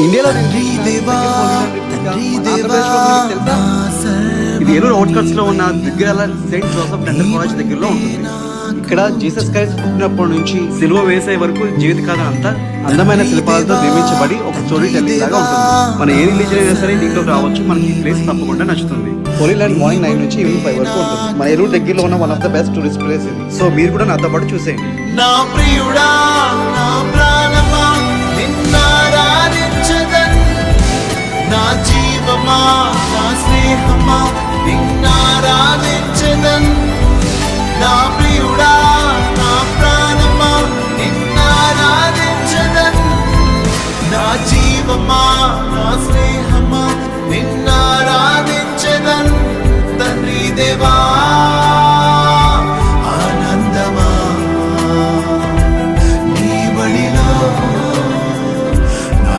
ఇండియాలో ఇది ఏలూరు అవుట్కట్స్ లో ఉన్న దగ్గర సెయింట్ జోసెఫ్ డెంటల్ కాలేజ్ దగ్గరలో ఉంటుంది. ఇక్కడ జీసస్ క్రైస్ట్ పుట్టినప్పటి నుంచి సిలువ వేసే వరకు జీవితకాలం అంతా అందమైన శిల్పాలతో నిర్మించబడి ఒక స్టోరీ టెల్లింగ్ లాగా ఉంటుంది. మన ఏ రిలీజన్ అయినా సరే దీంట్లోకి రావచ్చు. మనకి ఈ ప్లేస్ తప్పకుండా నచ్చుతుంది. హోలీ ల్యాండ్ మార్నింగ్ 9 నుంచి ఈవినింగ్ 5 వరకు ఉంటుంది. మన ఏలూరు దగ్గరలో ఉన్న one of the best tourist place ఇది. సో మీరు కూడా నాతో పాటు చూసేయండి. నా ప్రియుడా నా ప్రాణమా నిన్నారాధించదన్, నా జీవమా నా స్నేహమా నిన్నారాధించదన్. నా ప్రియుడా నా ప్రాణమా నిన్నారాధించదన్, నా జీవమా నా స్నేహమా నిన్నారాధించదన్. తండ్రి దేవా